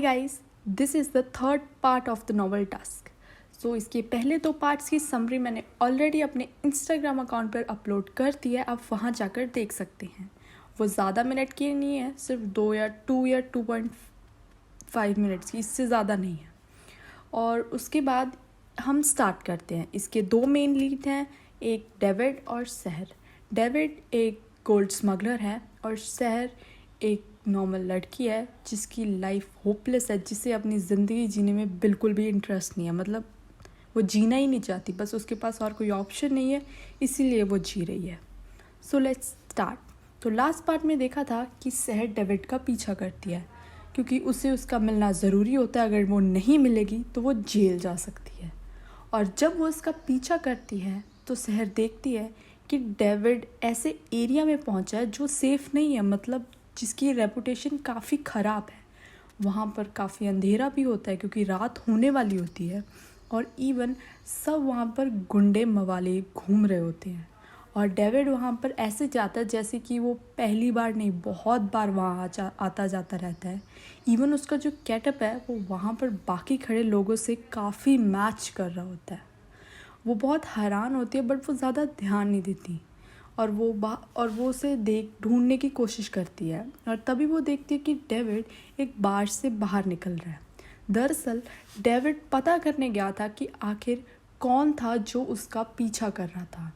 Guys, this is the third part of the novel task. So इसके पहले 2 parts की summary मैंने already अपने इंस्टाग्राम अकाउंट पर अपलोड कर दी है, आप वहाँ जाकर देख सकते हैं। वो ज़्यादा मिनट की नहीं है, सिर्फ 2 या 2.5 मिनट्स की, इससे ज़्यादा नहीं है। और उसके बाद हम स्टार्ट करते हैं। इसके 2 मेन लीड हैं, एक डेविड और सहर। डेविड एक गोल्ड स्मगलर है और सहर एक नॉर्मल लड़की है जिसकी लाइफ होपलेस है, जिसे अपनी ज़िंदगी जीने में बिल्कुल भी इंटरेस्ट नहीं है। मतलब वो जीना ही नहीं चाहती, बस उसके पास और कोई ऑप्शन नहीं है, इसीलिए वो जी रही है। So let's start. तो लास्ट पार्ट में देखा था कि सहर डेविड का पीछा करती है क्योंकि उसे उसका मिलना ज़रूरी होता है। अगर वो नहीं मिलेगी तो वो जेल जा सकती है। और जब वो उसका पीछा करती है तो सहर देखती है कि डेविड ऐसे एरिया में पहुंचा है जो सेफ़ नहीं है, मतलब जिसकी रेपुटेशन काफ़ी ख़राब है। वहाँ पर काफ़ी अंधेरा भी होता है क्योंकि रात होने वाली होती है और इवन सब वहाँ पर गुंडे मवाले घूम रहे होते हैं। और डेविड वहाँ पर ऐसे जाता है जैसे कि वो पहली बार नहीं, बहुत बार वहाँ आता जाता रहता है। इवन उसका जो गेटअप है वो वहाँ पर बाकी खड़े लोगों से काफ़ी मैच कर रहा होता है। वो बहुत हैरान होती है बट वो ज़्यादा ध्यान नहीं देती और वो उसे ढूंढने की कोशिश करती है। और तभी वो देखती है कि डेविड एक बार से बाहर निकल रहा है। दरअसल डेविड पता करने गया था कि आखिर कौन था जो उसका पीछा कर रहा था,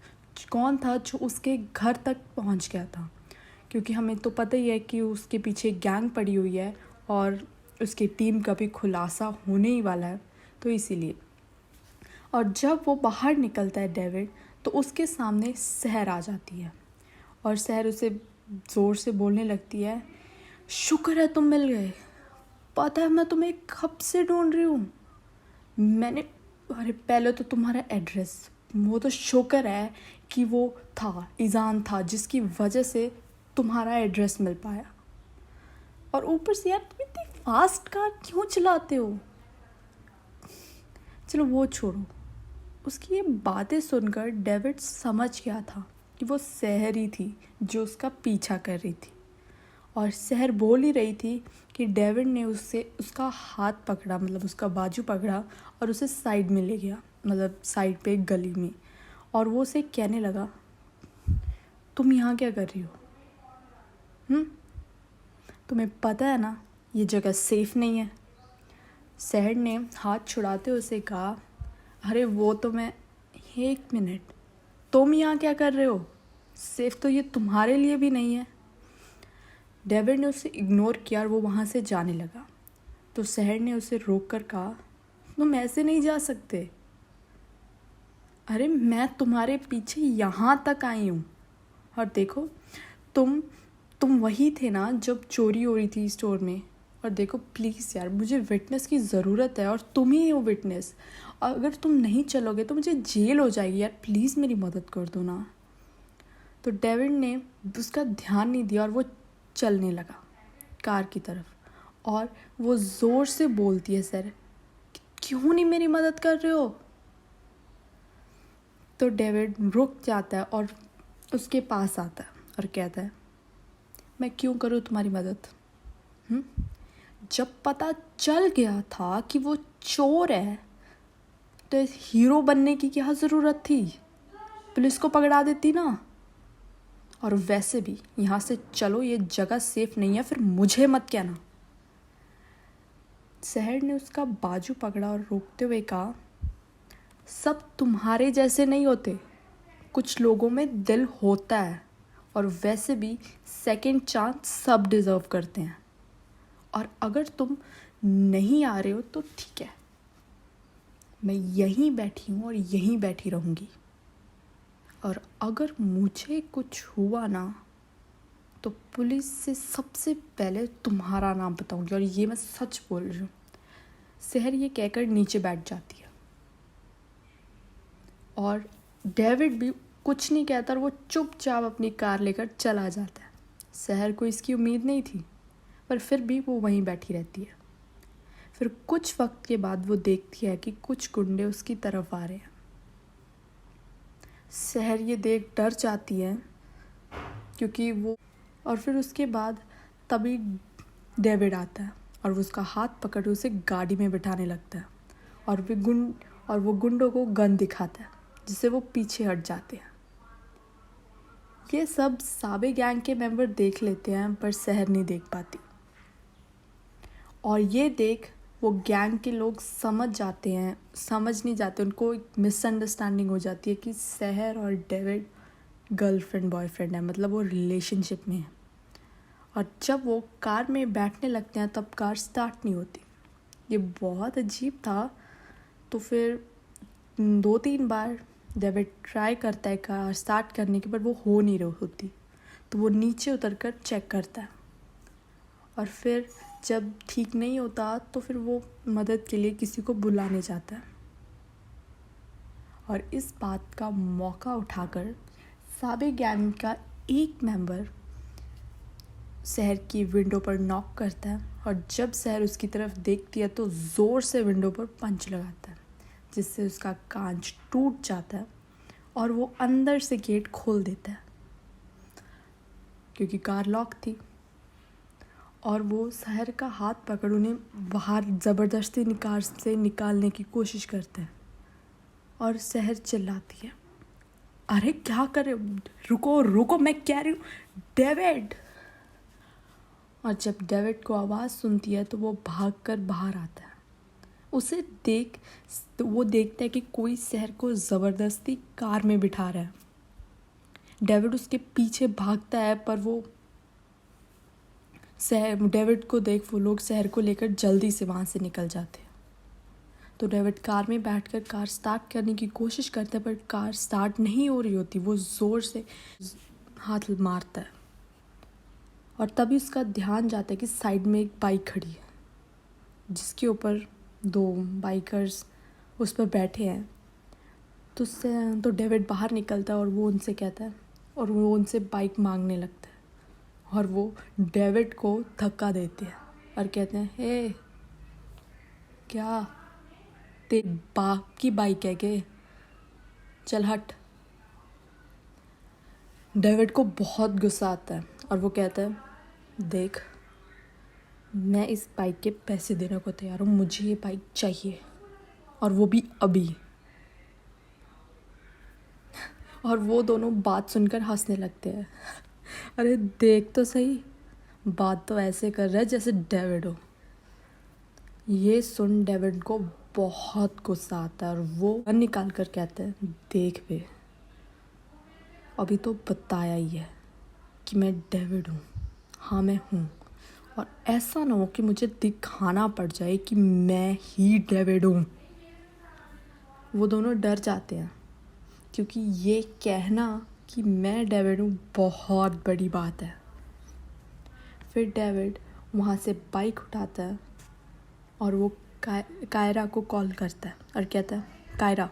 कौन था जो उसके घर तक पहुंच गया था। क्योंकि हमें तो पता ही है कि उसके पीछे गैंग पड़ी हुई है और उसकी टीम का भी खुलासा होने ही वाला है, तो इसीलिए। और जब वो बाहर निकलता है डेविड, तो उसके सामने सहर आ जाती है और सहर उसे ज़ोर से बोलने लगती है, शुक्र है तुम मिल गए, पता है मैं तुम्हें कब से ढूंढ रही हूँ। अरे पहले तो तुम्हारा एड्रेस, वो तो शुक्र है कि वो था, ईजान था, जिसकी वजह से तुम्हारा एड्रेस मिल पाया। और ऊपर से यार तुम इतनी फास्ट कार क्यों चलाते हो। चलो वो छोड़ो। उसकी ये बातें सुनकर डेविड समझ गया था कि वो सहर ही थी जो उसका पीछा कर रही थी। और सहर बोल ही रही थी कि डेविड ने उसका हाथ पकड़ा, मतलब उसका बाजू पकड़ा और उसे साइड में ले गया, मतलब साइड पे एक गली में। और वो उसे कहने लगा, तुम यहाँ क्या कर रही हो? तुम्हें पता है ना ये जगह सेफ़ नहीं है। सहर ने हाथ छुड़ाते उसे कहा, अरे वो तो मैं, 1 मिनट, तुम यहाँ क्या कर रहे हो? सेफ तो ये तुम्हारे लिए भी नहीं है। डेविड ने उसे इग्नोर किया और वो वहाँ से जाने लगा। तो सहर ने उसे रोक कर कहा, तुम ऐसे नहीं जा सकते। अरे मैं तुम्हारे पीछे यहाँ तक आई हूँ और देखो, तुम वही थे ना जब चोरी हो रही थी स्टोर में। और देखो प्लीज़ यार, मुझे विटनेस की ज़रूरत है और तुम ही हो विटनेस। अगर तुम नहीं चलोगे तो मुझे जेल हो जाएगी यार, प्लीज़ मेरी मदद कर दो ना। तो डेविड ने उसका ध्यान नहीं दिया और वो चलने लगा कार की तरफ। और वो ज़ोर से बोलती है, सर क्यों नहीं मेरी मदद कर रहे हो? तो डेविड रुक जाता है और उसके पास आता है और कहता है, मैं क्यों करूँ तुम्हारी मदद? जब पता चल गया था कि वो चोर है तो हीरो बनने की क्या ज़रूरत थी? पुलिस को पकड़ा देती ना। और वैसे भी यहाँ से चलो, ये जगह सेफ नहीं है, फिर मुझे मत कहना। सहर ने उसका बाजू पकड़ा और रोकते हुए कहा, सब तुम्हारे जैसे नहीं होते, कुछ लोगों में दिल होता है और वैसे भी सेकंड चांस सब डिज़र्व करते हैं। और अगर तुम नहीं आ रहे हो तो ठीक है, मैं यहीं बैठी हूँ और यहीं बैठी रहूँगी। और अगर मुझे कुछ हुआ ना तो पुलिस से सबसे पहले तुम्हारा नाम बताऊंगी, और ये मैं सच बोल रही हूँ। सहर ये कहकर नीचे बैठ जाती है और डेविड भी कुछ नहीं कहता और वो चुपचाप अपनी कार लेकर चला जाता है। सहर को इसकी उम्मीद नहीं थी, पर फिर भी वो वहीं बैठी रहती है। फिर कुछ वक्त के बाद वो देखती है कि कुछ गुंडे उसकी तरफ आ रहे हैं। सहर ये देख डर जाती है क्योंकि वो, और फिर उसके बाद तभी डेविड आता है और वो उसका हाथ पकड़ के उसे गाड़ी में बिठाने लगता है और वो गुंडों को गन दिखाता है जिससे वो पीछे हट जाते हैं। ये सब साबे गैंग के मेंबर देख लेते हैं पर शहर नहीं देख पाती, और ये देख वो गैंग के लोग समझ नहीं जाते, उनको एक मिसअंडरस्टैंडिंग हो जाती है कि शहर और डेविड गर्लफ्रेंड बॉयफ्रेंड है, मतलब वो रिलेशनशिप में है। और जब वो कार में बैठने लगते हैं तब कार स्टार्ट नहीं होती। ये बहुत अजीब था। तो फिर 2-3 बार डेविड ट्राई करता है कार स्टार्ट करने की, पर वो हो नहीं रही होती। तो वो नीचे उतर कर चेक करता है और फिर जब ठीक नहीं होता तो फिर वो मदद के लिए किसी को बुलाने जाता है। और इस बात का मौका उठाकर साबे गैंग का एक मेंबर शहर की विंडो पर नॉक करता है, और जब शहर उसकी तरफ देखती है तो ज़ोर से विंडो पर पंच लगाता है जिससे उसका कांच टूट जाता है और वो अंदर से गेट खोल देता है क्योंकि कार लॉक थी। और वो शहर का हाथ पकड़ उन्हें बाहर ज़बरदस्ती कार से निकालने की कोशिश करते हैं और शहर चिल्लाती है, अरे क्या कर रहे हो, रुको रुको, मैं कह रही हूँ डेविड। और जब डेविड को आवाज़ सुनती है तो वो भागकर बाहर आता है। वो देखता है कि कोई शहर को ज़बरदस्ती कार में बिठा रहा है। डेविड उसके पीछे भागता है पर डेविड को देख वो लोग शहर को लेकर जल्दी से वहाँ से निकल जाते हैं। तो डेविड कार में बैठकर कार स्टार्ट करने की कोशिश करता है पर कार स्टार्ट नहीं हो रही होती। वो ज़ोर से हाथ मारता है और तभी उसका ध्यान जाता है कि साइड में एक बाइक खड़ी है जिसके ऊपर 2 बाइकर्स उस पर बैठे हैं। तो डेविड बाहर निकलता है और वो उनसे बाइक मांगने लगता है और वो डेविड को धक्का देते हैं और कहते हैं, हे क्या तेरे बाप की बाइक है के, चल हट। डेविड को बहुत गुस्सा आता है और वो कहता है, देख मैं इस बाइक के पैसे देने को तैयार हूँ, मुझे ये बाइक चाहिए और वो भी अभी। और वो दोनों बात सुनकर हंसने लगते हैं। अरे देख तो सही, बात तो ऐसे कर रहा है जैसे डेविड हो। ये सुन डेविड को बहुत गुस्सा आता है और वो गन निकाल कर कहते हैं, देख बे, अभी तो बताया ही है कि मैं डेविड हूँ। हाँ मैं हूँ, और ऐसा ना हो कि मुझे दिखाना पड़ जाए कि मैं ही डेविड हूँ। वो दोनों डर जाते हैं क्योंकि ये कहना कि मैं डेविड हूँ बहुत बड़ी बात है। फिर डेविड वहाँ से बाइक उठाता है और वो कायरा को कॉल करता है और कहता है, कायरा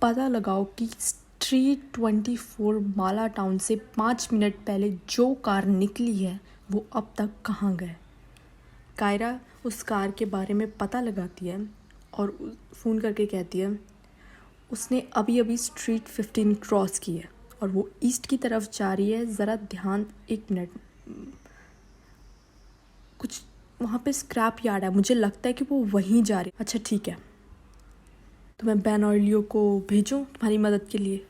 पता लगाओ कि स्ट्रीट 24 माला टाउन से 5 मिनट पहले जो कार निकली है वो अब तक कहाँ गए। कायरा उस कार के बारे में पता लगाती है और फ़ोन करके कहती है उसने अभी अभी स्ट्रीट 15 क्रॉस की है और वो ईस्ट की तरफ जा रही है। ज़रा ध्यान, 1 मिनट, कुछ वहाँ पे स्क्रैप यार्ड है, मुझे लगता है कि वो वहीं जा रही है। अच्छा ठीक है, तो मैं बेन और लियो को भेजूँ तुम्हारी मदद के लिए।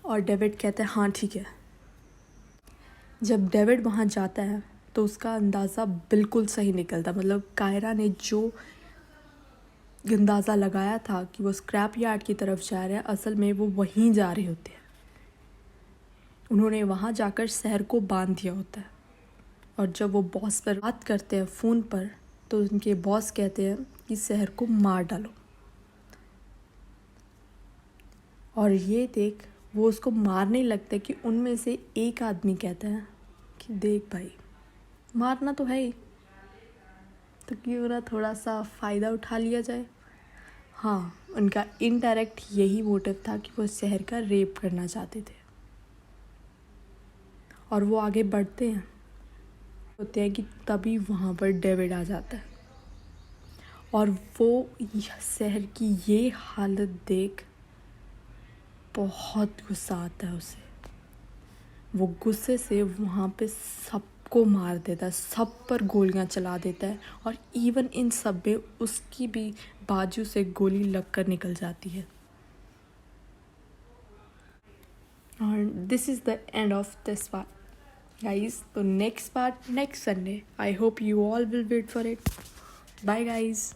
और डेविड कहता है, हाँ ठीक है। जब डेविड वहाँ जाता है तो उसका अंदाज़ा बिल्कुल सही निकलता, मतलब कायरा ने जो अंदाज़ा लगाया था कि वो स्क्रैप यार्ड की तरफ जा रहे हैं, असल में वो वहीं जा रहे होते हैं। उन्होंने वहाँ जाकर शहर को बांध दिया होता है। और जब वो बॉस पर बात करते हैं फ़ोन पर तो उनके बॉस कहते हैं कि शहर को मार डालो। और ये देख वो उसको मारने लगते कि उनमें से एक आदमी कहता है कि देख भाई, मारना तो है ही, तो क्यों ना थोड़ा सा फ़ायदा उठा लिया जाए। हाँ, उनका इनडायरेक्ट यही मोटिव था कि वो शहर का रेप करना चाहते थे। और वो आगे बढ़ते हैं कि तभी वहाँ पर डेविड आ जाता है और वो शहर की ये हालत देख बहुत गुस्सा आता है उसे। वो गुस्से से वहाँ पे सब सबको मार देता है, सब पर गोलियां चला देता है और इवन इन सब में उसकी भी बाजू से गोली लगकर निकल जाती है। और this is the end of this part guys. तो next part next Sunday. I hope you all will wait for it. Bye guys.